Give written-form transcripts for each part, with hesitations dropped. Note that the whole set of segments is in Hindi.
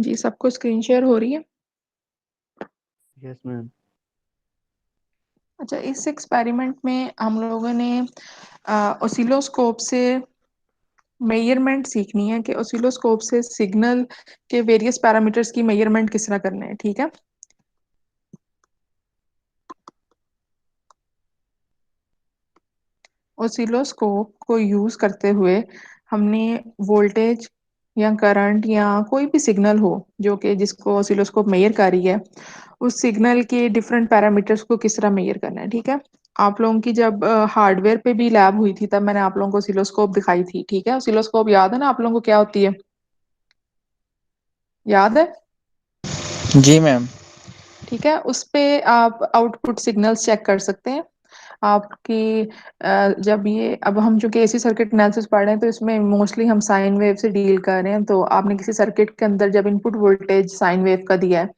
जी, सबको स्क्रीन शेयर हो रही है? Yes ma'am. अच्छा, इस एक्सपेरिमेंट में हम लोगों ने ऑसिलोस्कोप से मेजरमेंट सीखनी है कि ऑसिलोस्कोप से सिग्नल के वेरियस पैरामीटर्स की मेजरमेंट किस तरह करना है। ठीक है। ऑसिलोस्कोप को यूज करते हुए हमने वोल्टेज या करंट या कोई भी सिग्नल हो जो कि जिसको ऑसिलोस्कोप मेजर कर रही है, उस सिग्नल के डिफरेंट पैरामीटर्स को किस तरह मेजर करना है। ठीक है। आप लोगों की जब हार्डवेयर पे भी लैब हुई थी तब मैंने आप लोगों को ऑसिलोस्कोप दिखाई थी। ठीक है। ऑसिलोस्कोप याद है ना आप लोगों को क्या होती है? याद है? जी मैम। ठीक है। उस पे आप आउटपुट सिग्नल्स चेक कर सकते हैं। आपकी जब ये अब हम जो कि एसी सर्किट एनालिसिस पढ़ रहे हैं तो इसमें मोस्टली हम साइन वेव से डील कर रहे हैं। तो आपने किसी सर्किट के अंदर जब इनपुट वोल्टेज साइन वेव का दिया है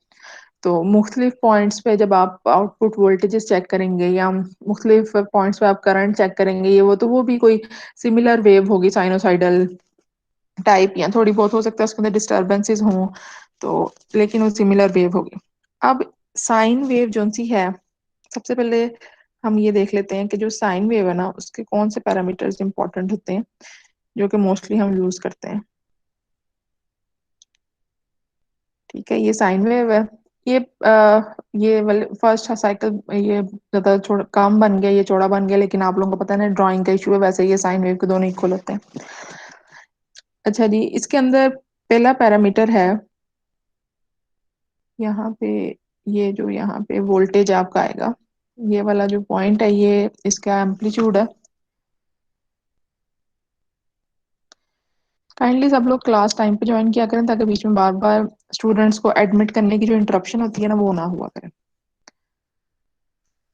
तो मुख्तलिफ पॉइंट्स पे जब आप आउटपुट वोल्टेजेस चेक करेंगे या मुख्तलिफ पॉइंट्स पे आप करंट चेक करेंगे, ये वो भी कोई सिमिलर वेव होगी, साइनोसाइडल टाइप, या थोड़ी बहुत हो सकता है उसके अंदर डिस्टर्बेंसेस हों, तो लेकिन वो सिमिलर वेव होगी। अब साइन वेव जो सी है, सबसे पहले हम ये देख लेते हैं कि जो साइन वेव है ना उसके कौन से पैरामीटर्स इंपॉर्टेंट होते हैं जो कि मोस्टली हम यूज करते हैं। ठीक है। ये साइन वेव है। ये ये वाले फर्स्ट साइकिल ये ज्यादा थोड़ा कम बन गया, ये चौड़ा बन गया, लेकिन आप लोगों को पता है ना ड्राइंग का इशू है, वैसे ये साइन वेव के दोनों इक्वल होते हैं। अच्छा जी, इसके अंदर पहला पैरामीटर है यहाँ पे, ये जो यहाँ पे वोल्टेज आपका आएगा, ये वाला जो पॉइंट है ये इसका एम्पलीट्यूड है। काइंडली सब लोग क्लास टाइम पे ज्वाइन किया करें ताकि बीच में बार बार स्टूडेंट्स को एडमिट करने की जो इंटरप्शन होती है ना वो ना हुआ करे।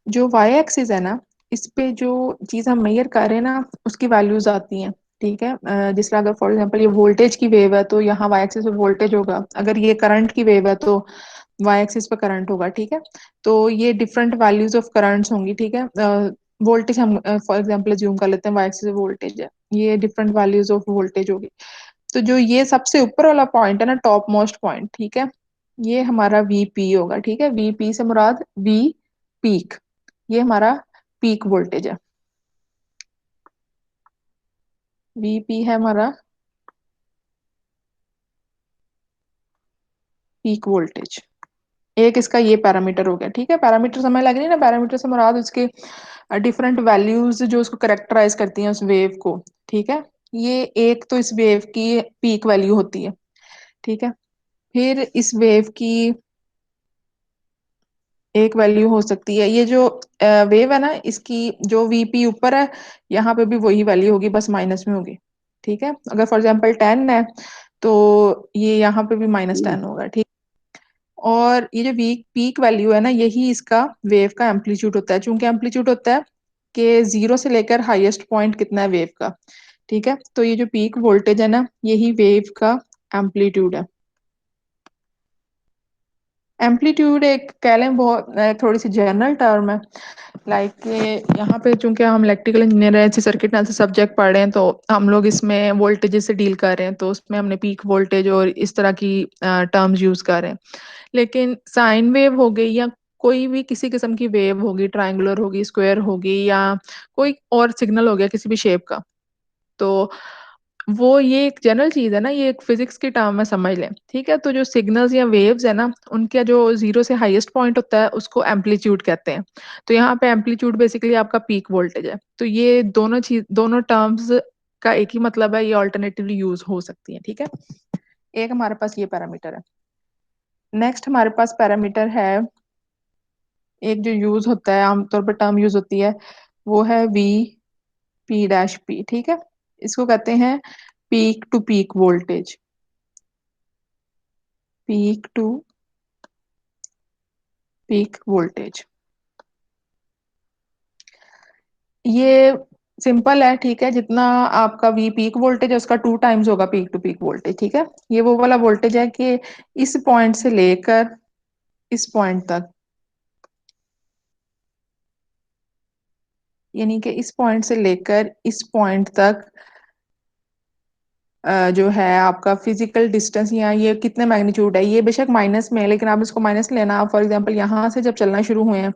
जो वाई एक्सिस है ना, इस पे जो चीज हम मेजर कर रहे हैं ना उसकी वैल्यूज आती हैं। ठीक है। जिस तरह अगर फॉर एग्जांपल ये वोल्टेज की वेव है तो यहाँ वाई एक्सिस पे वोल्टेज होगा, अगर ये करंट की वेव है तो वाई एक्सिस पे करंट होगा। ठीक है। तो ये डिफरेंट वैल्यूज ऑफ करंट्स होंगी। ठीक है। वोल्टेज हम फॉर एग्जांपल ज्यूम कर लेते हैं, वाई एक्सिस वोल्टेज है, ये डिफरेंट वैल्यूज ऑफ वोल्टेज होगी। तो जो ये सबसे ऊपर वाला पॉइंट है ना, टॉप मोस्ट पॉइंट, ठीक है, ये हमारा वीपी होगा। ठीक है। वीपी से मुराद वी पीक, ये हमारा पीक वोल्टेज है। वीपी है हमारा पीक वोल्टेज। एक इसका ये पैरामीटर हो गया। ठीक है। पैरामीटर समझ लग रही है ना, पैरामीटर से मुराद उसके डिफरेंट वैल्यूज जो उसको करेक्टराइज करती हैं उस वेव को। ठीक है। ये एक तो इस वेव की पीक वैल्यू होती है। ठीक है। फिर इस वेव की एक वैल्यू हो सकती है, ये जो वेव है ना इसकी जो वीपी ऊपर है यहाँ पे भी वही वैल्यू होगी, बस माइनस में होगी। ठीक है। अगर फॉर एग्जांपल 10 है तो ये यहाँ पे भी -10 होगा। ठीक। और ये जो वीक पीक वैल्यू है ना यही इसका वेव का एम्पलीट्यूड होता है। चूंकि एम्पलीट्यूड होता है कि जीरो से लेकर हाईएस्ट पॉइंट कितना है वेव का। ठीक है। तो ये जो पीक वोल्टेज है ना यही वेव का एम्पलीट्यूड है। एम्पलीट्यूड एक कह लें बहुत थोड़ी सी जनरल टर्म है। लाइक यहाँ पे चूंकि हम इलेक्ट्रिकल इंजीनियर हैं, ऐसे सर्किट एनालिसिस सब्जेक्ट पढ़ रहे हैं, तो हम लोग इसमें वोल्टेजेस से डील कर रहे हैं, तो उसमें हमने पीक वोल्टेज और इस तरह की टर्म्स यूज कर रहे हैं। लेकिन साइन वेव हो गई या कोई भी किसी किस्म की वेव होगी, ट्रायंगुलर होगी, स्क्वायर होगी, या कोई और सिग्नल हो गया किसी भी शेप का, तो वो ये एक जनरल चीज है ना, ये एक फिजिक्स की टर्म में समझ लें। ठीक है। तो जो सिग्नल्स या वेव्स है ना उनका जो जीरो से हाईएस्ट पॉइंट होता है उसको एम्पलीट्यूड कहते हैं। तो यहाँ पे एम्पलीट्यूड बेसिकली आपका पीक वोल्टेज है। तो ये दोनों चीज, दोनों टर्म्स का एक ही मतलब है, ये ऑल्टरनेटिवली यूज हो सकती है। ठीक है। एक हमारे पास ये पैरामीटर है। नेक्स्ट हमारे पास पैरामीटर है, एक जो यूज होता है आमतौर पर टर्म यूज होती है, वो है वी पी डैश पी। ठीक है। इसको कहते हैं peak to peak voltage, peak to peak voltage. ये सिंपल है। ठीक है। जितना आपका वी पीक वोल्टेज है उसका 2 टाइम्स होगा पीक टू पीक वोल्टेज। ठीक है। ये वो वाला वोल्टेज है कि इस पॉइंट से लेकर इस पॉइंट तक, यानी कि इस पॉइंट से लेकर इस पॉइंट तक जो है आपका फिजिकल डिस्टेंस, या ये कितने मैग्नीट्यूड है, ये बेशक माइनस में है लेकिन आप इसको माइनस लेना। आप फॉर एग्जांपल यहाँ से जब चलना शुरू हुए हैं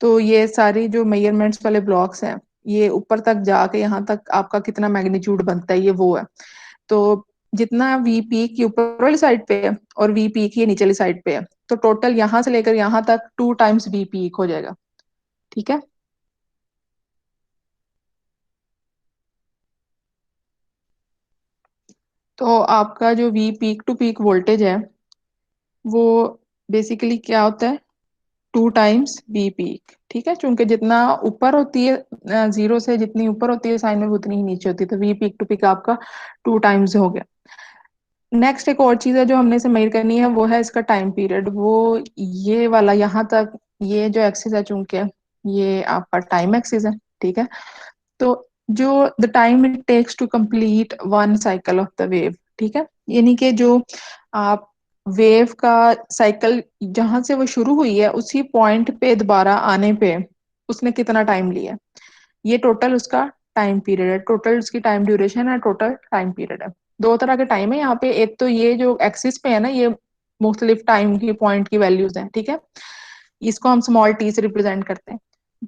तो ये सारी जो मेजरमेंट्स वाले ब्लॉक्स हैं, ये ऊपर तक जाके यहाँ तक आपका कितना मैग्नीट्यूड बनता है, ये वो है। तो जितना वी पीक ये ऊपर वाली साइड पे है और वी पीक ये नीचे वाली साइड पे है, तो टोटल यहाँ से लेकर यहाँ तक 2 टाइम्स वी पीक हो जाएगा। ठीक है। तो आपका जो V peak to peak voltage है वो बेसिकली क्या होता है, 2 टाइम्स वी पीक। ठीक है, चूंकि जितना ऊपर होती है जीरो से, जितनी ऊपर होती है साइन वेव उतनी ही नीचे होती है, तो वी पीक टू पीक आपका 2 टाइम्स हो गया। नेक्स्ट एक और चीज है जो हमने इसे मेजर करनी है, वो है इसका टाइम पीरियड। वो ये वाला यहाँ तक, ये जो एक्सिस है चूंकि ये आपका टाइम एक्सिस है। ठीक है। तो जो the time it takes to complete one cycle of the wave, ठीक है, यानी कि जो आप वेव का साइकिल जहां से वो शुरू हुई है उसी पॉइंट पे दोबारा आने पे उसने कितना टाइम लिया, ये टोटल उसका टाइम पीरियड है, टोटल उसकी टाइम ड्यूरेशन है, टोटल टाइम पीरियड है। दो तरह के टाइम है यहाँ पे, एक तो ये जो एक्सिस पे है ना, ये मुख्तलिफ टाइम की पॉइंट की वैल्यूज हैं। ठीक है, इसको हम स्मॉल टी से रिप्रेजेंट करते हैं।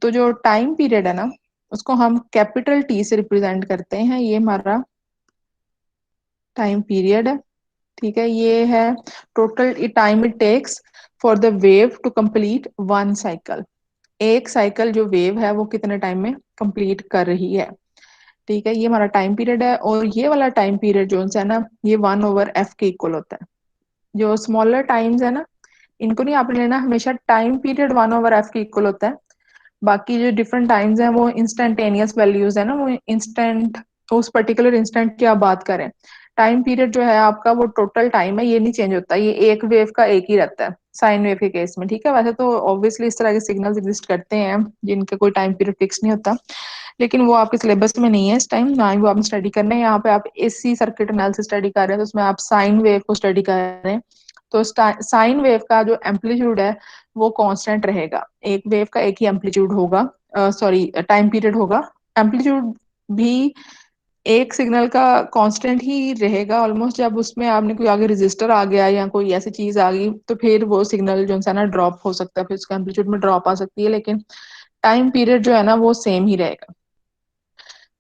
तो जो टाइम पीरियड है ना, उसको हम कैपिटल टी से रिप्रेजेंट करते हैं। ये हमारा टाइम पीरियड है। ठीक है, ये है total time it takes for the wave to complete one cycle. एक साइकिल जो वेव है वो कितने टाइम में कंप्लीट कर रही है। ठीक है, ये हमारा टाइम पीरियड है। और ये वाला टाइम पीरियड जो है ना, ये 1/f के इक्वल होता है। जो स्मॉलर टाइम्स है ना, इनको नहीं आपने लेना, हमेशा टाइम पीरियड 1/f के इक्वल होता है। बाकी जो डिफरेंट टाइम्स हैं वो इंस्टेंटेनियस वैल्यूज है ना, वो इंस्टेंट, उस पर्टिकुलर इंस्टेंट की आप बात करें। टाइम पीरियड जो है आपका वो टोटल टाइम है, ये नहीं चेंज होता, ये एक वेव का एक ही रहता है साइन वेव के केस में। ठीक है, वैसे तो ऑब्वियसली इस तरह के सिग्नल्स एग्जिस्ट करते हैं जिनका कोई टाइम पीरियड फिक्स नहीं होता, लेकिन वो आपके सिलेबस में नहीं है इस टाइम, ना ही वो आपने स्टडी करना है। यहाँ पे आप एसी सर्किट एनालिसिस स्टडी कर रहे हैं तो उसमें आप साइन वेव को स्टडी कर रहे हैं। तो साइन वेव का जो एम्पलीट्यूड है वो कांस्टेंट रहेगा, एक वेव का एक ही एम्पलीट्यूड होगा, सॉरी टाइम पीरियड होगा। एम्पलीट्यूड भी एक सिग्नल का कांस्टेंट ही रहेगा ऑलमोस्ट। जब उसमें आपने कोई आगे रजिस्टर आ गया या कोई ऐसी चीज आ गई तो फिर वो सिग्नल जो है ना ड्रॉप हो सकता है, फिर उसका एम्पलीट्यूड में ड्रॉप आ सकती है, लेकिन टाइम पीरियड जो है ना वो सेम ही रहेगा।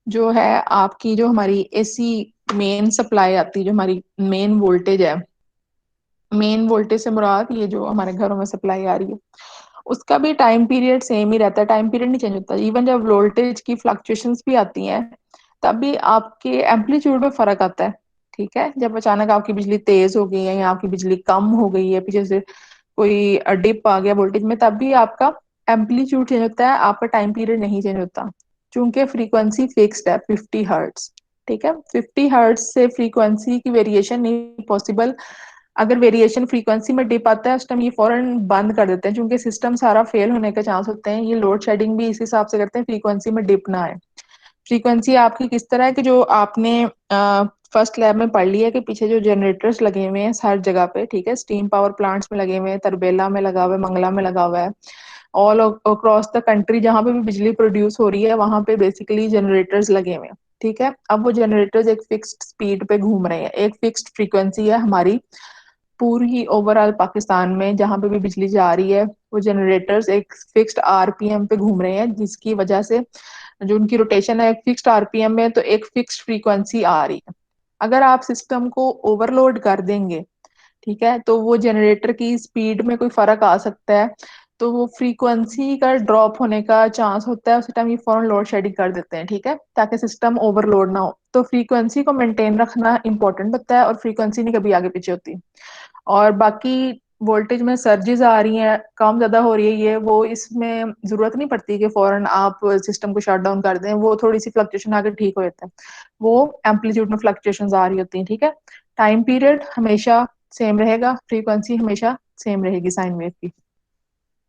जो है आपकी जो हमारी एसी मेन सप्लाई आती है, जो हमारी मेन वोल्टेज है, मेन वोल्टेज से मुराद ये जो हमारे घरों में सप्लाई आ रही है, उसका भी टाइम पीरियड सेम ही रहता है, टाइम पीरियड नहीं चेंज होता। इवन जब वोल्टेज की फ्लक्चुएशंस भी आती हैं तब भी आपके एम्पलीट्यूड में फर्क आता है। ठीक है, जब अचानक आपकी बिजली तेज हो गई है या आपकी बिजली कम हो गई है, पीछे से कोई डिप आ गया वोल्टेज में, तब भी आपका एम्पलीट्यूड चेंज होता है, आपका टाइम पीरियड नहीं चेंज होता, क्योंकि फ्रीक्वेंसी फिक्स्ड है 50 हर्ट्ज। ठीक है, 50 हर्ट्ज से फ्रीक्वेंसी की वेरिएशन नहीं पॉसिबल। अगर वेरिएशन फ्रीक्वेंसी में डिप आता है उस टाइम ये फौरन बंद कर देते हैं, क्योंकि सिस्टम सारा फेल होने के चांस होते हैं। ये लोड शेडिंग भी इस हिसाब से करते हैं फ्रीक्वेंसी में डिप ना आए। फ्रीक्वेंसी आपकी किस तरह है कि जो आपने फर्स्ट लैब में पढ़ लिया है कि पीछे जो जनरेटर्स लगे हुए हैं हर जगह पे, ठीक है, स्टीम पावर प्लांट्स में लगे हुए हैं, तरबेला में लगा हुआ है, मंगला में लगा हुआ है, ऑल अक्रॉस द कंट्री जहां पे भी बिजली प्रोड्यूस हो रही है वहां पे बेसिकली जनरेटर्स लगे हुए हैं। ठीक है, अब वो जनरेटर्स एक फिक्स्ड स्पीड पे घूम रहे हैं, एक फिक्स्ड फ्रीक्वेंसी है हमारी पूरी ओवरऑल पाकिस्तान में जहां पे भी बिजली जा रही है, वो जनरेटर्स एक फिक्स्ड आरपीएम पे घूम रहे हैं, जिसकी वजह से जो उनकी रोटेशन है एक फिक्स्ड आरपीएम में, तो एक फिक्स्ड फ्रीक्वेंसी आ रही है। अगर आप सिस्टम को ओवरलोड कर देंगे, ठीक है, तो वो जनरेटर की स्पीड में कोई फर्क आ सकता है, तो वो फ्रीक्वेंसी का ड्रॉप होने का चांस होता है, उस टाइम ये फौरन लोड शेडिंग कर देते हैं। ठीक है, ताकि सिस्टम ओवरलोड ना हो। तो फ्रीक्वेंसी को मेंटेन रखना इंपॉर्टेंट होता है, और फ्रीक्वेंसी नहीं कभी आगे पीछे होती। और बाकी वोल्टेज में सर्जेस आ रही हैं, कम ज्यादा हो रही है, ये वो इसमें जरूरत नहीं पड़ती कि फौरन आप सिस्टम को शट डाउन कर दें, वो थोड़ी सी फ्लक्चुएशन आकर ठीक हो जाता है, वो एम्पलीट्यूड में फ्लक्चुएशन आ रही होती हैं। ठीक है, टाइम पीरियड हमेशा सेम रहेगा, फ्रीक्वेंसी हमेशा सेम रहेगी साइन वेव की।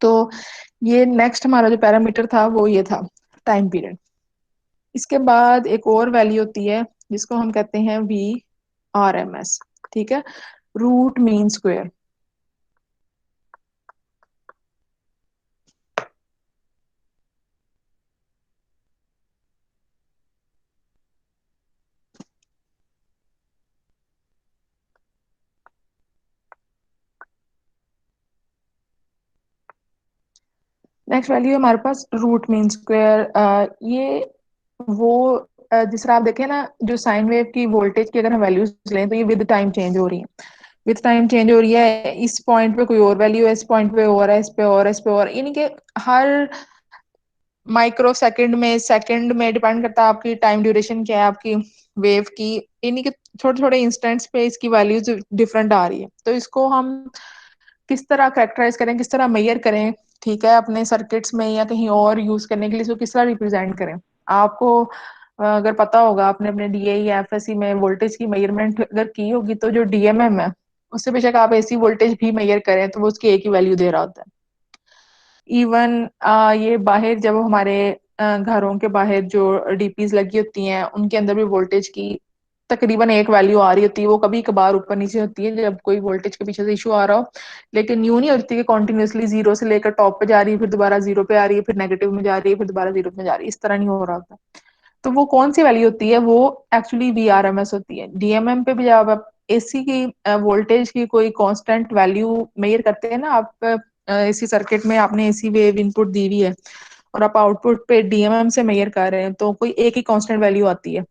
तो ये नेक्स्ट हमारा जो पैरामीटर था वो ये था टाइम पीरियड। इसके बाद एक और वैल्यू होती है जिसको हम कहते हैं VRMS। ठीक है, root mean square. Next value है हमारे पास रूट मीन स्क्वायर। ये वो जिस तरह आप देखें ना, जो साइन वेव की वोल्टेज की अगर हम वैल्यूज लें तो ये विद टाइम चेंज हो रही है। विद टाइम चेंज हो रही है, इस पॉइंट पे कोई और वैल्यू है, इस पॉइंट पे और है, इस पे और है, इस पे और, यानी कि हर माइक्रो सेकंड में डिपेंड करता है आपकी टाइम ड्यूरेशन क्या है आपकी वेव की, यानी कि छोटे छोटे इंस्टेंट्स पे इसकी वैल्यूज डिफरेंट आ रही है। तो इसको हम किस तरह करेक्टराइज करें, किस तरह मेजर करें, ठीक है, अपने सर्किट्स में या कहीं और यूज करने के लिए इसको किस तरह रिप्रेजेंट करें। आपको अगर पता होगा, आपने अपने डीए या एफएससी में वोल्टेज की मेजरमेंट अगर की होगी, तो जो डीएमएम है उससे बेशक आप एसी वोल्टेज भी मेजर करें तो वो उसकी एक ही वैल्यू दे रहा होता है। इवन ये बाहर जब हमारे घरों के बाहर जो डीपीज लगी होती हैं उनके अंदर भी वोल्टेज की तकरीबन एक वैल्यू आ रही होती है। वो कभी कभार ऊपर नीचे होती है जब कोई वोल्टेज के पीछे से इशू आ रहा हो, लेकिन यूं नहीं होती कि कॉन्टिन्यूसली जीरो से लेकर टॉप पे जा रही है, फिर दोबारा जीरो पे आ रही है, फिर नेगेटिव में जा रही है, फिर दोबारा जीरो में जा रही है, इस तरह नहीं हो रहा होता। तो वो कौन सी वैल्यू होती है, वो एक्चुअली वीआरएमएस होती है। डीएमएम पे भी जब आप एसी की वोल्टेज की कोई कांस्टेंट वैल्यू मेजर करते हैं ना, आप एसी सर्किट में आपने एसी वेव इनपुट दी हुई है और आप आउटपुट पे डीएमएम से मेजर कर रहे हैं, तो कोई एक ही कांस्टेंट वैल्यू आती है।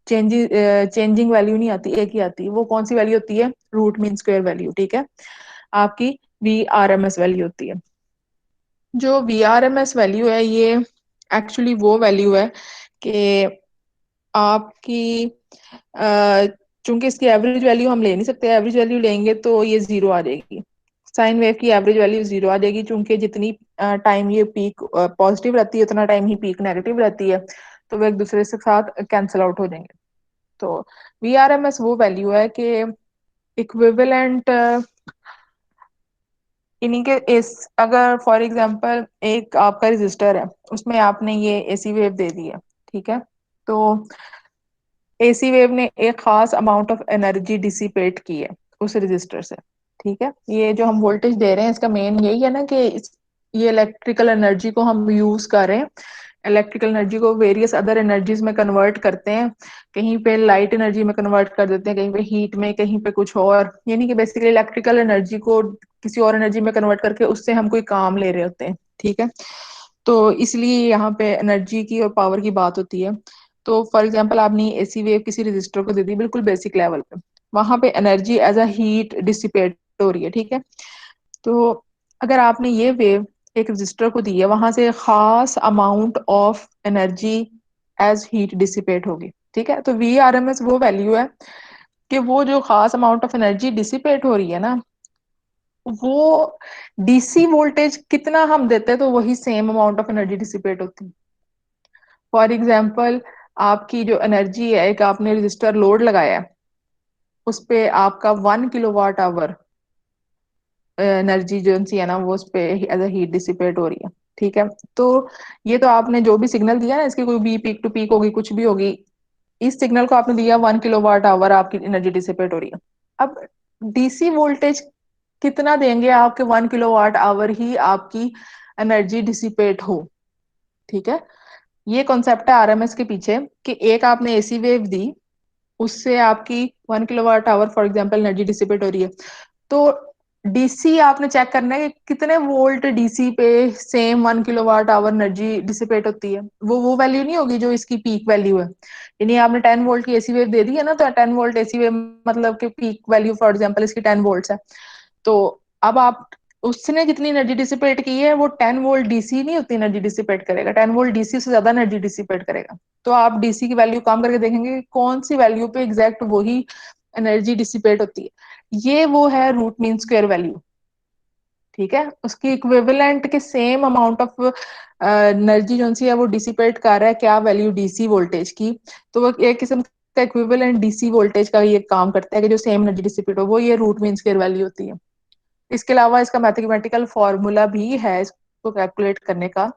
चेंजिंग वैल्यू नहीं आती, एक ही आती है। वो कौन सी वैल्यू होती है, रूट मीन स्क्वायर वैल्यू, ठीक है, आपकी वीआरएमएस वैल्यू होती है। जो वीआरएमएस वैल्यू है ये एक्चुअली वो वैल्यू है कि आपकी चूंकि इसकी एवरेज वैल्यू हम ले नहीं सकते, एवरेज वैल्यू लेंगे तो ये जीरो आ जाएगी। साइन वेव की एवरेज वैल्यू जीरो आ जाएगी, चूंकि जितनी टाइम ये पीक पॉजिटिव रहती है उतना टाइम ही पीक नेगेटिव रहती है, तो वो एक दूसरे के साथ कैंसिल आउट हो जाएंगे। तो वीआरएमएस वो वैल्यू है कि इक्विवेलेंट, इन्हीं के इस, अगर फॉर एग्जांपल एक आपका रजिस्टर है, उसमें आपने ये एसी वेव दे दी है, ठीक है, तो एसी वेव ने एक खास अमाउंट ऑफ एनर्जी डिसिपेट की है उस रजिस्टर से, ठीक है। ये जो हम वोल्टेज दे रहे हैं इसका मेन यही है ना कि ये इलेक्ट्रिकल एनर्जी को हम यूज कर रहे हैं, इलेक्ट्रिकल एनर्जी को वेरियस अदर एनर्जीज में कन्वर्ट करते हैं। कहीं पे लाइट एनर्जी में कन्वर्ट कर देते हैं, कहीं पे हीट में, कहीं पे कुछ और, यानी कि बेसिकली इलेक्ट्रिकल एनर्जी को किसी और एनर्जी में कन्वर्ट करके उससे हम कोई काम ले रहे होते हैं, ठीक है। तो इसलिए यहाँ पे एनर्जी की और पावर की बात होती है। तो फॉर एग्जांपल आपने एसी वेव किसी रजिस्टर को दे दी बिल्कुल बेसिक लेवल पे, वहां पे energy as a heat dissipate हो रही है, ठीक है। तो अगर आपने ये वेव एक रजिस्टर को दी है, वहां से खास amount of energy as heat dissipate होगी, ठीक है। तो वी आर एम एस वो वैल्यू है कि वो जो खास अमाउंट ऑफ एनर्जी डिसिपेट हो रही है ना, वो डीसी वोल्टेज कितना हम देते हैं तो वही same amount of energy dissipate होती है। फॉर एग्जाम्पल आपकी जो एनर्जी है, एक आपने रजिस्टर लोड लगाया है, उस पे आपका 1 किलोवाट आवर एनर्जी जो सी है ना वो उस पे एज अ हीट डिसिपेट हो रही है, ठीक है। तो ये तो आपने जो भी सिग्नल दिया ना, इसकी कोई भी पीक टू पीक होगी, कुछ भी होगी, इस सिग्नल को आपने दिया 1 किलोवाट आवर आपकी एनर्जी डिसिपेट हो रही है। अब डीसी वोल्टेज कितना देंगे आपके 1 किलोवाट आवर ही आपकी एनर्जी डिसिपेट हो, ठीक है। ये कॉन्सेप्ट है आरएमएस के पीछे कि एक आपने एसी वेव दी, उससे आपकी 1 kilowatt hour for example energy dissipate हो रही है। तो डीसी आपने चेक करना है कि कितने वोल्ट डीसी पे same 1 kilowatt hour energy dissipate होती है। वो वैल्यू नहीं होगी जो इसकी पीक वैल्यू है। यानी आपने 10 वोल्ट की एसी वेव दे दी है ना, तो 10 वोल्ट एसी वेव मतलब कि पीक वैल्यू फॉर एग्जाम्पल इसकी 10 वोल्ट है। तो अब आप उसने जितनी एनर्जी डिसिपेट की है वो 10 वोल्ट डीसी नहीं उतनी एनर्जी डिसिपेट करेगा, 10 वोल्ट डीसी से ज्यादा एनर्जी डिसिपेट करेगा। तो आप डीसी की वैल्यू काम करके देखेंगे कि कौन सी वैल्यू पे एग्जैक्ट वही एनर्जी डिसिपेट होती है। ये वो है रूट मीन स्क्वायर वैल्यू, ठीक है। उसकी इक्विवेलेंट के सेम अमाउंट ऑफ एनर्जी जो सी है वो डिसिपेट कर रहा है क्या वैल्यू डीसी वोल्टेज की, तो वो एक किस्म का इक्विवेलेंट डीसी वोल्टेज का ये काम करता है कि जो सेम एनर्जी डिसिपेट हो, वो ये रूट मीन स्क्वायर वैल्यू होती है। इसके अलावा इसका मैथमेटिकल फॉर्मूला भी है इसको कैलकुलेट करने का,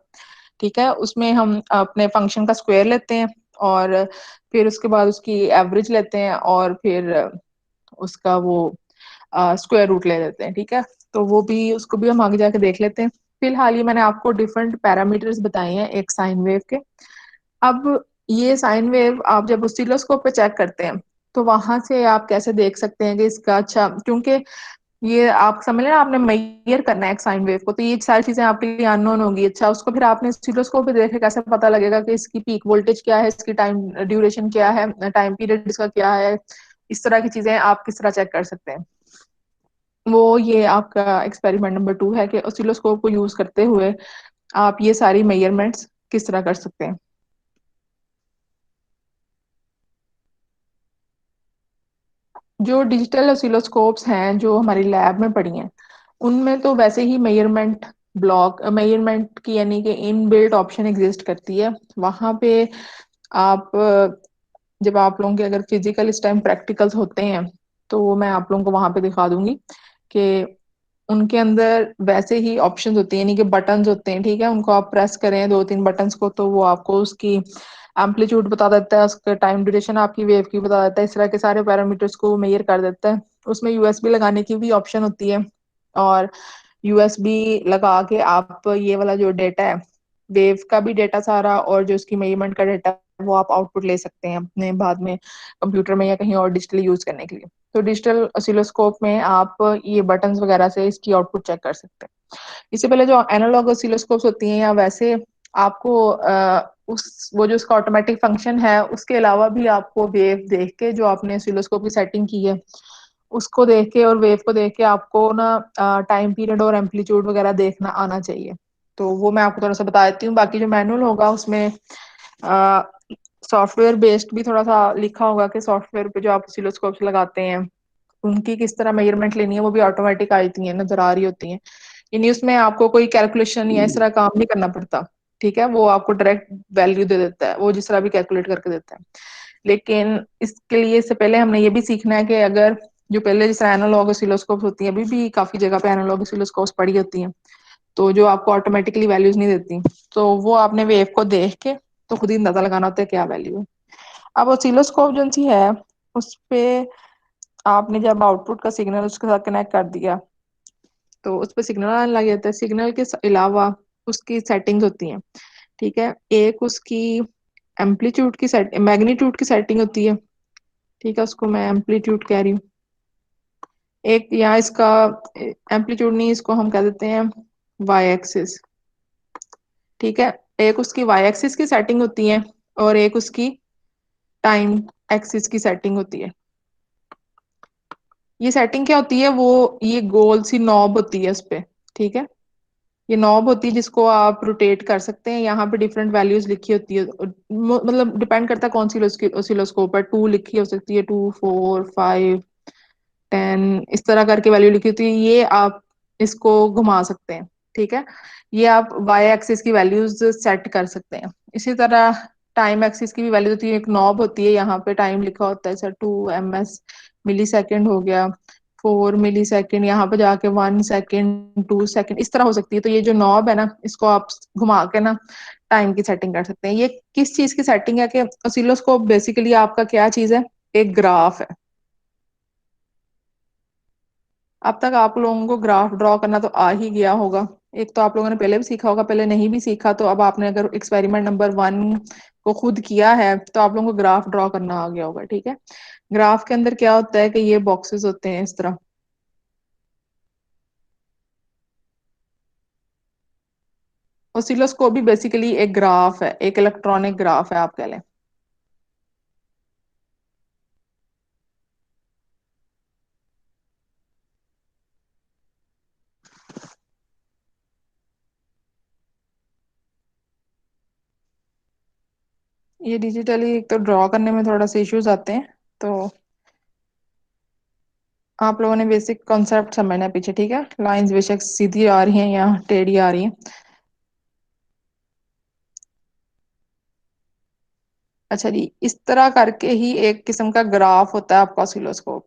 ठीक है। उसमें हम अपने फंक्शन का स्क्वायर लेते हैं और फिर उसके बाद उसकी एवरेज लेते हैं और फिर उसका वो स्क्वायर रूट ले लेते हैं, ठीक है। तो वो भी, उसको भी हम आगे जाके देख लेते हैं। फिलहाल ये मैंने आपको डिफरेंट पैरामीटर्स बताए हैं एक साइन वेव के। अब ये साइन वेव आप जब ऑसिलोस्कोप पे चेक करते हैं तो वहां से आप कैसे देख सकते हैं कि इसका, अच्छा क्योंकि ये आप समझ लेना, आपने मेजर करना है एक साइन वेव को, तो ये सारी चीजें आपके लिए अननोन होगी। अच्छा, उसको फिर आपने ऑसिलोस्कोप पे देखे, कैसे पता लगेगा कि इसकी पीक वोल्टेज क्या है, इसकी टाइम ड्यूरेशन क्या है, टाइम पीरियड इसका क्या है, इस तरह की चीजें आप किस तरह चेक कर सकते हैं। वो ये आपका एक्सपेरिमेंट नंबर 2 है कि ऑसिलोस्कोप को यूज करते हुए आप ये सारी मेजरमेंट्स किस तरह कर सकते हैं। जो डिजिटल ऑसिलोस्कोप्स हैं जो हमारी लैब में पड़ी हैं, उनमें तो वैसे ही मेजरमेंट की यानी कि इन बिल्ट ऑप्शन एग्जिस्ट करती है वहां पे। आप जब आप लोगों के अगर फिजिकल इस टाइम प्रैक्टिकल्स होते हैं, तो वो मैं आप लोगों को वहां पे दिखा दूंगी कि उनके अंदर वैसे ही ऑप्शंस होती हैं, यानी कि बटन्स होते हैं, ठीक है। उनको आप प्रेस करें दो तीन बटन्स को, तो वो आपको उसकी एम्पलीट्यूड बता देता है, उसका टाइम ड्यूरेशन आपकी वेव की बता देता है, इस तरह के सारे पैरामीटर्स को मेजर कर देता है। उसमें यूएसबी लगाने की भी ऑप्शन होती है, और यूएसबी लगा के आप ये वाला जो डेटा है, वेव का भी डेटा सारा और जो उसकी मेजरमेंट का डेटा, वो आप आउटपुट ले सकते हैं अपने बाद में कंप्यूटर में या कहीं और डिजिटली यूज करने के लिए। तो डिजिटल ऑसिलोस्कोप में आप ये बटन्स वगैरह से इसकी आउटपुट चेक कर सकते हैं। इससे पहले जो एनालॉग ऑसिलोस्कोप्स होती हैं, या वैसे आपको उस वो जो उसका ऑटोमेटिक फंक्शन है, उसके अलावा भी आपको वेव देख के, जो आपने ऑसिलोस्कोप की सेटिंग की है उसको देख के और वेव को देख के आपको ना टाइम पीरियड और एम्पलीट्यूड वगैरह देखना आना चाहिए। तो वो मैं आपको थोड़ा सा बता देती हूँ। बाकी जो मैनुअल होगा उसमें सॉफ्टवेयर बेस्ड भी थोड़ा सा लिखा होगा कि सॉफ्टवेयर पे जो आप ऑसिलोस्कोप लगाते हैं उनकी किस तरह मेजरमेंट लेनी है, वो भी ऑटोमेटिक आती है, नजर आ रही होती है। यानी उसमें आपको कोई कैलकुलेशन या इस तरह काम नहीं करना पड़ता, ठीक है। वो आपको डायरेक्ट वैल्यू दे देता है, वो जिस तरह भी कैलकुलेट करके देता है। लेकिन इसके लिए इससे पहले हमने ये भी सीखना है कि अगर जो पहले जैसे एनालॉग ऑसिलोस्कोप होती है, अभी भी काफी जगह पे एनालॉग ऑसिलोस्कोप पड़ी होती हैं, तो जो आपको ऑटोमेटिकली वैल्यूज नहीं देती, तो वो आपने वेव को देख के तो खुद ही अंदाजा लगाना होता है क्या वैल्यू है। अब ऑसिलोस्कोप जो सी है, उस पे आपने जब आउटपुट का सिग्नल उसके साथ कनेक्ट कर दिया, तो उस पर सिग्नल आने लग जाता है। सिग्नल के अलावा उसकी सेटिंग्स होती हैं, ठीक है। एक उसकी एम्पलीट्यूड की सेट मैग्नीट्यूड की सेटिंग होती है, ठीक है, उसको मैं एम्पलीट्यूड कह रही हूँ। एक यहाँ इसका एम्पलीट्यूड नहीं, इसको हम कह देते हैं वाई एक्सिस, ठीक है। एक उसकी वाई एक्सिस की सेटिंग होती है, और एक उसकी टाइम एक्सिस की सेटिंग होती है। ये सेटिंग क्या होती है, वो ये गोल सी नॉब होती है उस पे, ठीक है। ये नॉब होती है जिसको आप रोटेट कर सकते हैं, यहाँ पे डिफरेंट वैल्यूज लिखी होती है, मतलब डिपेंड करता है कौन सी ऑसिलोस्कोप है। 2 लिखी हो सकती है, 2, 4, 5, 10, इस तरह करके वैल्यू लिखी होती है। ये आप इसको घुमा सकते हैं, ठीक है। ये आप वाई एक्सिस की वैल्यूज सेट कर सकते हैं। इसी तरह टाइम एक्सिस की भी वैल्यू होती है, एक नॉब होती है, यहाँ पे टाइम लिखा होता है, सर 2 ms मिली सेकेंड हो गया, 4 मिली सेकेंड, यहाँ पे जाके 1 सेकेंड, 2 सेकेंड, इस तरह हो सकती है। तो ये जो नॉब है ना, इसको आप घुमा के ना टाइम की सेटिंग कर सकते हैं। ये किस चीज की सेटिंग है कि ऑसिलोस्कोप बेसिकली आपका क्या चीज है, एक ग्राफ है। अब तक आप लोगों को ग्राफ ड्रॉ करना तो आ ही गया होगा। एक तो आप लोगों ने पहले भी सीखा होगा, पहले नहीं भी सीखा तो अब आपने अगर एक्सपेरिमेंट नंबर 1 को खुद किया है तो आप लोगों को ग्राफ ड्रॉ करना आ गया होगा, ठीक है। ग्राफ के अंदर क्या होता है कि ये बॉक्सेस होते हैं इस तरह। ऑसिलोस्कोप भी बेसिकली एक ग्राफ है, एक इलेक्ट्रॉनिक ग्राफ है आप कह लें। ये डिजिटली एक तो ड्रॉ करने में थोड़ा सा इश्यूज आते हैं, तो आप लोगों ने बेसिक कॉन्सेप्ट समझना है पीछे, ठीक है। लाइंस बेशक सीधी आ रही हैं या टेढ़ी आ रही हैं। अच्छा जी, इस तरह करके ही एक किस्म का ग्राफ होता है आपका ऑसिलोस्कोप,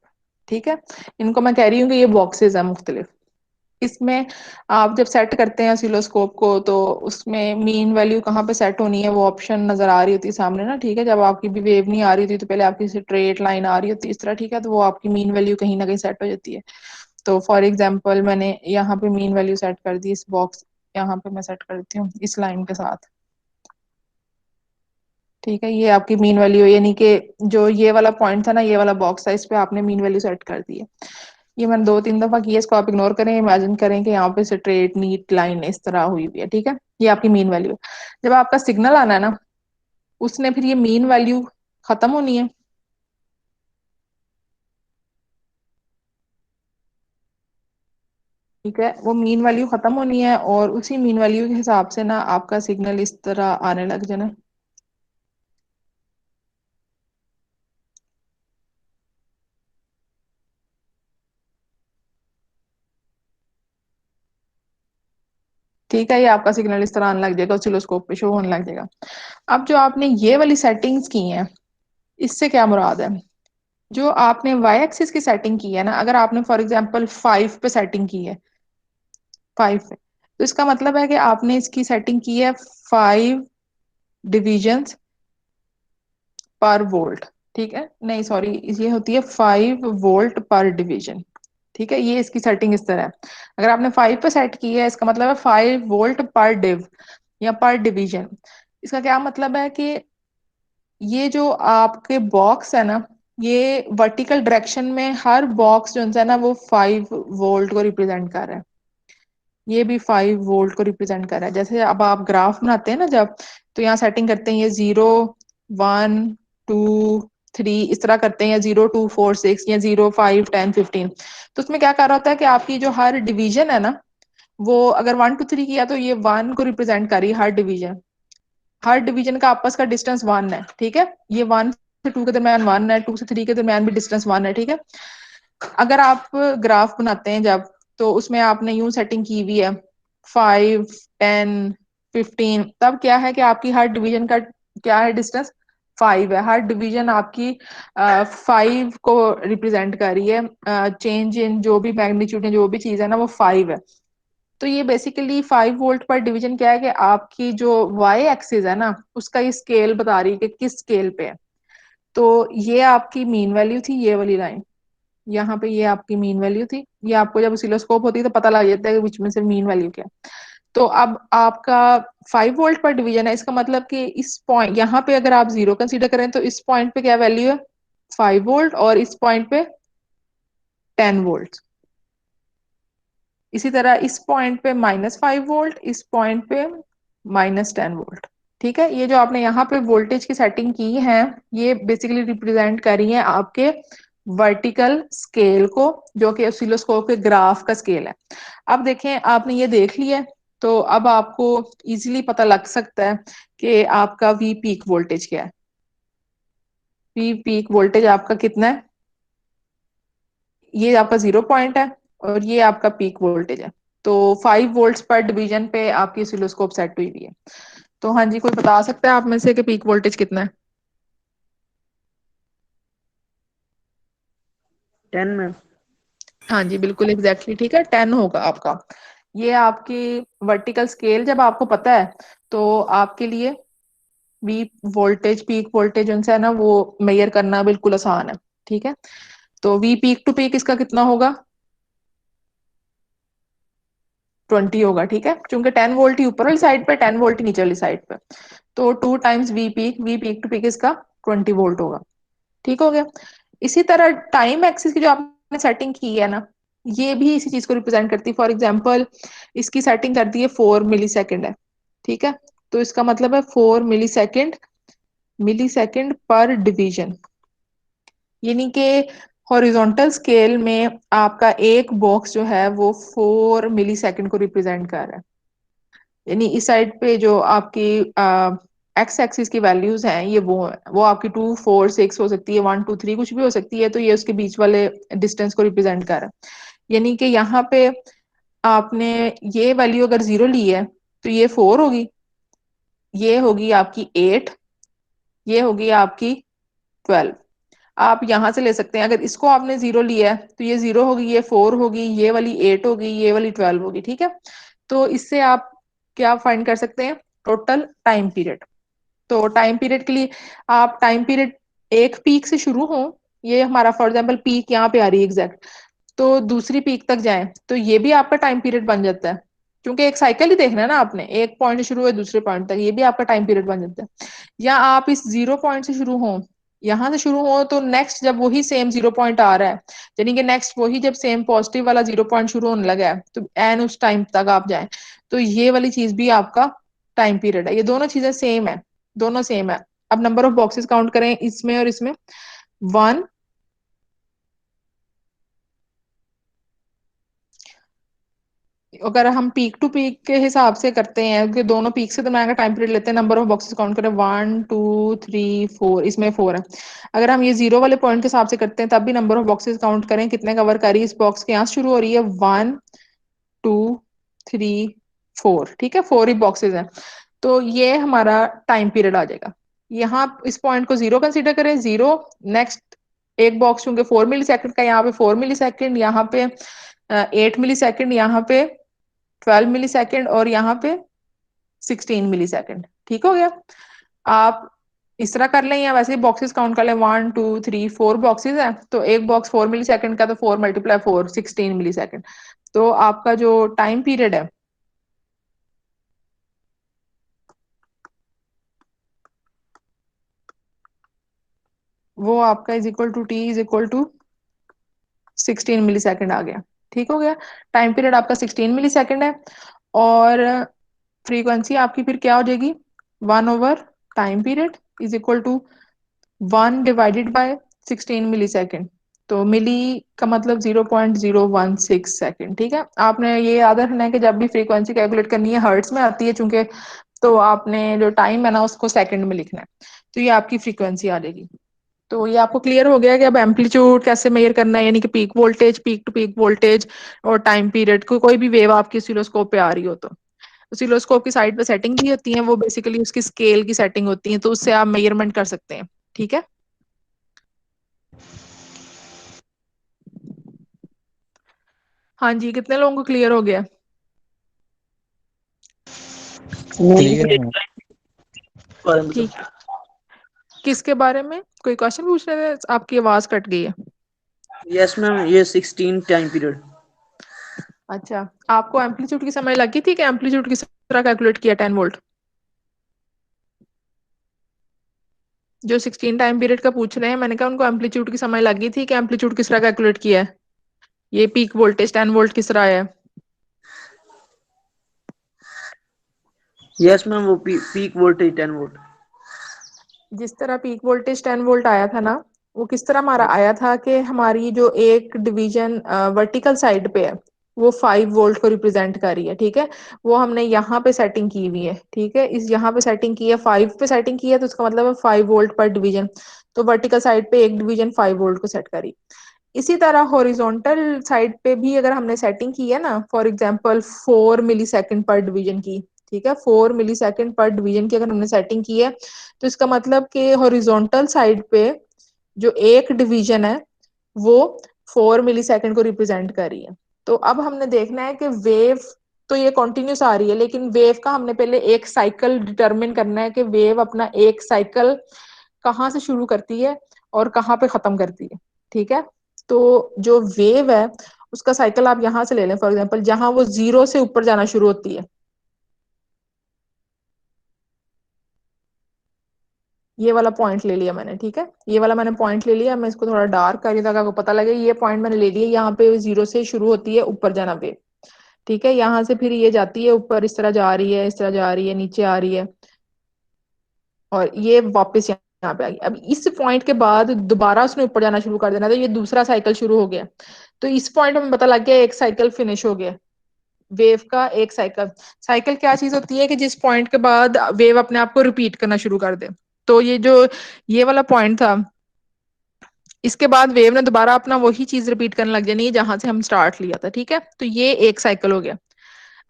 ठीक है। इनको मैं कह रही हूँ कि ये बॉक्सेस हैं मुख्तलिफ। इसमें आप जब सेट करते हैं ऑसिलोस्कोप को, तो उसमें मीन वैल्यू कहाँ पे सेट होनी है वो ऑप्शन नजर आ रही होती है सामने ना, ठीक है। जब आपकी भी वेव नहीं आ रही थी तो पहले आपकी स्ट्रेट लाइन आ रही होती है इस तरह, ठीक है, तो वो आपकी मीन वैल्यू कहीं ना कहीं सेट हो जाती है। तो फॉर एग्जाम्पल मैंने यहाँ पे मीन वैल्यू सेट कर दी, इस बॉक्स यहाँ पे मैं सेट करती हूँ इस लाइन के साथ, ठीक है। ये आपकी मीन वैल्यू, यानी कि जो ये वाला पॉइंट था ना, ये वाला बॉक्स था, इस पे आपने मीन वैल्यू सेट कर दी है। ये मैंने 2-3 दफा किया, इसको आप इग्नोर करें। इमेजिन करें कि यहाँ पे स्ट्रेट नीट लाइन इस तरह हुई हुई है, ठीक है। ये आपकी मीन वैल्यू है। जब आपका सिग्नल आना है ना, उसने फिर ये मीन वैल्यू खत्म होनी है। ठीक है, वो मीन वैल्यू खत्म होनी है और उसी मीन वैल्यू के हिसाब से ना आपका सिग्नल इस तरह आने लग जाना। ठीक है, ये आपका सिग्नल इस तरह आने लग जाएगा, ऑसिलोस्कोप पे शो होने लग जाएगा। अब जो आपने ये वाली सेटिंग्स की हैं, इससे क्या मुराद है? जो आपने वाई एक्सिस की सेटिंग की है ना, अगर आपने फॉर एग्जांपल 5 पे सेटिंग की है, 5 पे, तो इसका मतलब है कि आपने इसकी सेटिंग की है 5 डिविजन्स पर वोल्ट। ठीक है, नहीं सॉरी, ये होती है 5 वोल्ट पर डिवीजन। ठीक है, ये इसकी सेटिंग इस तरह है। अगर आपने 5 पे सेट की है, इसका मतलब है 5 वोल्ट पर डिव या पर डिवीजन। इसका क्या मतलब है कि ये जो आपके बॉक्स है ना, ये वर्टिकल डायरेक्शन में हर बॉक्स जो है ना वो 5 वोल्ट को रिप्रेजेंट कर रहा है। ये भी 5 वोल्ट को रिप्रेजेंट कर रहा है। जैसे अब आप ग्राफ बनाते हैं ना जब, तो यहाँ सेटिंग करते हैं ये 0, 1, 2, 3 इस तरह करते हैं, या 0, 2, 4, 6 या 0, 5, 10, 15। तो उसमें क्या कर रहा होता है कि आपकी जो हर डिवीजन है ना, वो अगर 1, 2, 3 किया तो ये 1 को रिप्रेजेंट कर रही है हर डिवीजन। हर डिवीजन का आपस का डिस्टेंस 1 है, ठीक है। ये 1 से 2 के दरमियान 1 है, 2 से 3 के दरमियान भी डिस्टेंस 1 है, ठीक है। अगर आप ग्राफ बनाते हैं जब, तो उसमें आपने यूं सेटिंग की हुई है 5, 10, 15, तब क्या है कि आपकी हर डिवीजन का क्या है, डिस्टेंस 5 है। हर डिवीजन आपकी 5 को रिप्रेजेंट कर रही है। चेंज इन जो भी मैग्नीट्यूड है, जो भी चीज है ना, वो 5 है। तो ये बेसिकली 5 वोल्ट पर डिवीजन क्या है कि आपकी जो वाई एक्सिस है ना, उसका ये स्केल बता रही है कि किस स्केल पे है। तो ये आपकी मीन वैल्यू थी, ये वाली लाइन। यहाँ पे ये आपकी मीन वैल्यू थी। ये आपको जब ऑसिलोस्कोप होती है तो पता लग जाता है कि बीच में से मीन वैल्यू क्या है। तो अब आपका 5 वोल्ट पर डिवीजन है, इसका मतलब कि इस पॉइंट यहाँ पे अगर आप 0 कंसीडर करें तो इस पॉइंट पे क्या वैल्यू है, 5 वोल्ट, और इस पॉइंट पे 10 वोल्ट। इसी तरह इस पॉइंट पे -5 वोल्ट, इस पॉइंट पे -10 वोल्ट। ठीक है, ये जो आपने यहाँ पे वोल्टेज की सेटिंग की है, ये बेसिकली रिप्रेजेंट कर रही है आपके वर्टिकल स्केल को, जो कि ऑसिलोस्कोप के ग्राफ का स्केल है। अब देखें, आपने ये देख लिया है, तो अब आपको इजीली पता लग सकता है कि आपका वी पीक वोल्टेज क्या है। वी पीक वोल्टेज आपका कितना है? ये आपका 0 पॉइंट है और ये आपका पीक वोल्टेज है। तो 5 वोल्ट पर डिवीजन पे आपकी ऑसिलोस्कोप सेट हुई हुई है। तो हाँ जी, कोई बता सकता है आप में से कि पीक वोल्टेज कितना है? 10 मैम। हाँ जी, बिल्कुल एग्जैक्टली, ठीक है, 10 होगा आपका। ये आपकी वर्टिकल स्केल जब आपको पता है, तो आपके लिए वी वोल्टेज, पीक वोल्टेज उनसे है ना, वो मेजर करना बिल्कुल आसान है। ठीक है, तो वी पीक टू पीक इसका कितना होगा? 20 होगा, ठीक है, क्योंकि 10 वोल्ट ही ऊपर वाली साइड पे, 10 वोल्ट ही नीचे वाली साइड पे। तो 2 times V peak to peak इसका 20 वोल्ट होगा। ठीक हो गया। इसी तरह टाइम एक्सिस की जो आपने सेटिंग की है ना, ये भी इसी चीज को रिप्रेजेंट करती है। फॉर एग्जाम्पल, इसकी सेटिंग कर दी है 4 मिली सेकेंड है, ठीक है। तो इसका मतलब है 4 मिली सेकेंड, मिली सेकेंड पर डिवीजन। यानी कि हॉरिजॉन्टल स्केल में आपका एक बॉक्स जो है वो 4 मिली सेकेंड को रिप्रेजेंट कर रहा है। यानी इस साइड पे जो आपकी एक्स एक्सिस की वैल्यूज हैं, ये वो आपकी 2, 4, 6 हो सकती है, 1, 2, 3 कुछ भी हो सकती है। तो ये उसके बीच वाले डिस्टेंस को रिप्रेजेंट कर रहा है। यानी कि यहाँ पे आपने ये वैल्यू अगर 0 ली है, तो ये 4 होगी, ये होगी आपकी 8, ये होगी आपकी 12। आप यहां से ले सकते हैं, अगर इसको आपने 0 लिया है तो ये 0 होगी, ये 4 होगी, ये वाली 8 होगी, ये वाली 12 होगी, ठीक है। तो इससे आप क्या फाइंड कर सकते हैं? Total time period. तो टाइम पीरियड के लिए आप टाइम पीरियड एक पीक से शुरू हो, ये हमारा फॉर एग्जाम्पल पीक यहाँ पे आ रही है एग्जैक्ट, तो दूसरी पीक तक जाएं तो ये भी आपका टाइम पीरियड बन जाता है। क्योंकि एक साइकिल ही देखना है ना आपने, एक पॉइंट से शुरू हुए दूसरे पॉइंट तक, ये भी आपका टाइम पीरियड बन जाता है। या आप इस 0 पॉइंट से शुरू हो यहाँ से शुरू हो तो नेक्स्ट जब वही सेम 0 पॉइंट आ रहा है, यानी कि नेक्स्ट वही जब सेम पॉजिटिव वाला 0 पॉइंट शुरू होने लगा है, तो एन उस टाइम तक आप जाए, तो ये वाली चीज भी आपका टाइम पीरियड है। ये दोनों चीजें सेम है, दोनों सेम है। अब नंबर ऑफ बॉक्सेस काउंट करें इसमें और इसमें। 1, अगर हम पीक टू पीक के हिसाब से करते हैं कि दोनों पीक से दरम्यान का टाइम पीरियड लेते हैं, नंबर ऑफ बॉक्सेस काउंट करें 1 2 3 4, इसमें 4 है। अगर हम ये जीरो वाले पॉइंट के हिसाब से करते हैं तब भी नंबर ऑफ बॉक्सेस काउंट करें कितने कवर कर रही है, इस बॉक्स के यहाँ से शुरू हो रही है 1 2 3 4, ठीक है, 4 ही बॉक्सेस हैं। तो ये हमारा टाइम पीरियड आ जाएगा। यहाँ इस पॉइंट को जीरो कंसीडर करें, जीरो। नेक्स्ट एक बॉक्स चूंकि 4 मिली सेकंड का, यहाँ पे 4 मिली सेकंड, यहाँ पे 8 मिली सेकंड, यहाँ पे 12 मिली सेकंड, और यहाँ पे 16 मिली सेकंड। ठीक हो गया। आप इस तरह कर लें या वैसे ही बॉक्सेस काउंट कर लें, 1 2 3 4 बॉक्सेस है, तो एक बॉक्स 4 मिली सेकंड का, तो 4 × 4 16 मिली सेकंड। तो आपका जो टाइम पीरियड है वो आपका is equal to T is equal to 16 millisecond आ गया। ठीक हो गया। टाइम पीरियड आपका 16 मिली सेकंड है, और फ्रीक्वेंसी आपकी फिर क्या हो जाएगी, 1 over time period is equal to 1 divided by 16 millisecond. तो मिली का मतलब 0.016 सेकंड। ठीक है, आपने ये याद रखना है कि जब भी फ्रीक्वेंसी कैलकुलेट करनी है हर्ट्स में आती है चूंकि, तो आपने जो टाइम है ना उसको सेकंड में लिखना है। तो ये आपकी फ्रीक्वेंसी आ जाएगी। तो ये आपको क्लियर हो गया कि अब एम्पलीट्यूड कैसे मेजर करना है, यानी कि peak voltage, peak to peak voltage, और टाइम पीरियड को, कोई भी वेव आपकी ऑसिलोस्कोप पे आ रही हो तो ऑसिलोस्कोप की साइड पे सेटिंग दी होती है, वो बेसिकली उसकी स्केल की सेटिंग होती है, तो उससे आप मेजरमेंट कर सकते हैं। ठीक है। हाँ जी, कितने लोगों को क्लियर हो गया? क्लियर है मैम। ठीक है। किसके बारे में कोई क्वेश्चन पूछ रहे थे? आपकी आवाज कट गई है। यस मैम, ये 16 टाइम पीरियड। अच्छा, आपको एम्पलीट्यूड की समझ लगी थी कि एम्पलीट्यूड किस तरह कैलकुलेट किया 10 वोल्ट? जो 16 टाइम पीरियड का पूछ रहे हैं, मैंने कहा उनको एम्पलीट्यूड की समझ लगी थी कि एम्पलीट्यूड किस तरह कैलकुलेट किया है, ये पीक वोल्टेज 10 वोल्ट किस तरह आया है। यस मैम, वो पीक वोल्टेज 10 वोल्ट। जिस तरह पीक वोल्टेज 10 वोल्ट आया था ना, वो किस तरह हमारा आया था कि हमारी जो एक डिवीजन वर्टिकल साइड पे है वो 5 वोल्ट को रिप्रेजेंट कर रही है। ठीक है, वो हमने यहाँ पे सेटिंग की हुई है। ठीक है, इस यहाँ पे सेटिंग की है, 5 पे सेटिंग की है, तो उसका मतलब है 5 वोल्ट पर डिवीजन। तो वर्टिकल साइड पे एक डिवीजन 5 वोल्ट को सेट करी। इसी तरह हॉरिजॉन्टल साइड पे भी अगर हमने सेटिंग की है ना, फॉर एग्जांपल 4 मिली सेकंड पर डिवीजन की, ठीक है, 4 मिली सेकंड पर डिवीजन की अगर हमने सेटिंग की है, तो इसका मतलब कि हॉरिजॉन्टल साइड पे जो एक डिवीजन है वो 4 मिली सेकंड को रिप्रेजेंट कर रही है। तो अब हमने देखना है कि वेव तो ये कॉन्टिन्यूस आ रही है, लेकिन वेव का हमने पहले एक साइकिल डिटरमिन करना है कि वेव अपना एक साइकिल कहाँ से शुरू करती है और कहाँ पे खत्म करती है। ठीक है, तो जो वेव है उसका साइकिल आप यहां से ले लें, फॉर एग्जांपल जहां वो जीरो से ऊपर जाना शुरू होती है, ये वाला पॉइंट ले लिया मैंने। ठीक है, ये वाला मैंने पॉइंट ले लिया, मैं इसको थोड़ा डार्क कर रही ताकि आपको पता लगे। ये पॉइंट मैंने ले लिया, यहाँ पे जीरो से शुरू होती है ऊपर जाना वेव। ठीक है, यहाँ से फिर ये जाती है ऊपर, इस तरह जा रही है, इस तरह जा रही है, नीचे आ रही है, और ये वापस यहाँ पे आ गई। अब इस पॉइंट के बाद दोबारा उसने ऊपर जाना शुरू कर देना, तो ये दूसरा साइकिल शुरू हो गया। तो इस पॉइंट में पता लग गया एक साइकिल फिनिश हो गया, वेव का एक साइकिल। साइकिल क्या चीज होती है कि जिस पॉइंट के बाद वेव अपने आप को रिपीट करना शुरू कर दे। तो ये जो ये वाला पॉइंट था, इसके बाद वेव ने दोबारा अपना वही चीज रिपीट करने लग जानी है जहां से हम स्टार्ट लिया था। ठीक है, तो ये एक साइकिल हो गया।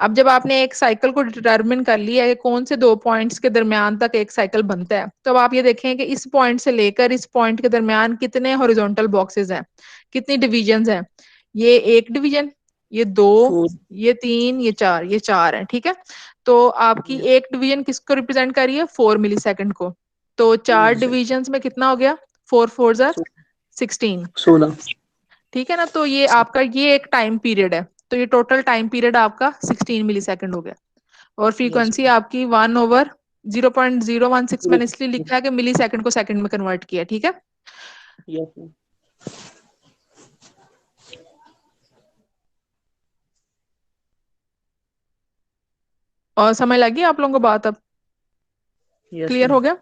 अब जब आपने एक साइकिल को डिटरमिन कर लिया है कि कौन से दो पॉइंट्स के दरमियान तक एक साइकिल बनता है, तो अब आप ये देखें कि इस पॉइंट से लेकर इस पॉइंट के दरमियान कितने हॉरिजॉन्टल बॉक्सेस हैं, कितनी डिविजन्स हैं। ये एक डिवीजन, ये दो, 4। ये तीन, ये चार, ये चार है। ठीक है, तो आपकी एक डिवीजन किसको रिप्रेजेंट कर रही है, 4 मिली सेकंड को। तो 4 डिविजन्स में कितना हो गया, 4 4 16। 16। ठीक है ना, तो ये आपका ये एक टाइम पीरियड है। तो ये टोटल टाइम पीरियड आपका 16 मिली सेकंड हो गया, और यस फ्रीक्वेंसी आपकी 1/16 0.016 मैंने इसलिए लिखा है कि मिली सेकंड को सेकंड में कन्वर्ट किया, ठीक है। Yes ma'am. और समय लगी आप लोगों को बात अब यस क्लियर मैम। हो गया?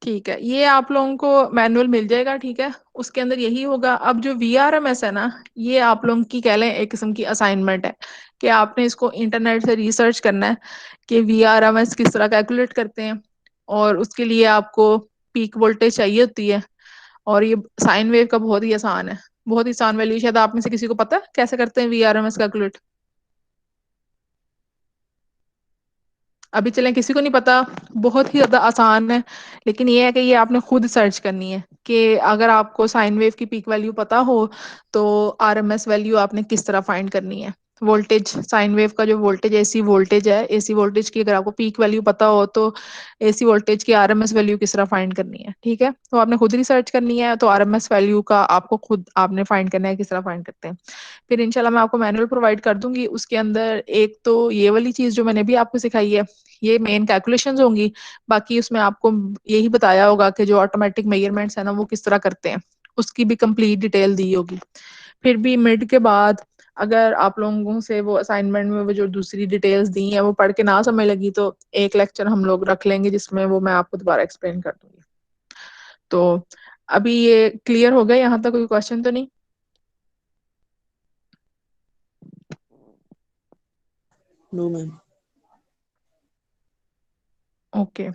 ठीक है, ये आप लोगों को मैनुअल मिल जाएगा, ठीक है। उसके अंदर यही होगा। अब जो वीआरएमएस है ना, ये आप लोगों की कह लें एक किस्म की असाइनमेंट है कि आपने इसको इंटरनेट से रिसर्च करना है कि वीआरएमएस किस तरह कैलकुलेट करते हैं। और उसके लिए आपको पीक वोल्टेज चाहिए होती है। और ये साइन वेव का बहुत ही आसान है, बहुत ही आसान वैल्यू। शायद आप में से किसी को पता है कैसे करते हैं वीआरएमएस कैलकुलेट? अभी चलें, किसी को नहीं पता? बहुत ही ज्यादा आसान है। लेकिन ये है कि ये आपने खुद सर्च करनी है कि अगर आपको साइन वेव की पीक वैल्यू पता हो तो आरएमएस वैल्यू आपने किस तरह फाइंड करनी है। वोल्टेज, साइन वेव का जो वोल्टेज एसी वोल्टेज है, एसी वोल्टेज की अगर आपको पीक वैल्यू पता हो तो एसी वोल्टेज की आरएमएस वैल्यू किस तरह फाइंड करनी है, ठीक है। तो आपने खुद रिसर्च करनी है, तो आरएमएस वैल्यू का आपको खुद आपने फाइंड करना है किस तरह फाइंड करते हैं। फिर इंशाल्लाह मैं आपको मैनुअल प्रोवाइड कर दूंगी। उसके अंदर एक तो ये वाली चीज जो मैंने भी आपको सिखाई है, ये मेन कैलकुलेशंस होंगी। बाकी उसमें आपको यही बताया होगा कि जो ऑटोमेटिक मेजरमेंट्स है ना वो किस तरह करते हैं, उसकी भी कंप्लीट डिटेल दी होगी। फिर भी मिड के बाद अगर आप लोगों से वो असाइनमेंट में वो जो दूसरी डिटेल्स दी हैं वो पढ़ के ना समझ लगी तो एक लेक्चर हम लोग रख लेंगे जिसमें वो मैं आपको दोबारा एक्सप्लेन कर दूंगी। तो अभी ये क्लियर हो गया, यहाँ तक कोई क्वेश्चन तो नहीं? No ma'am. ओके।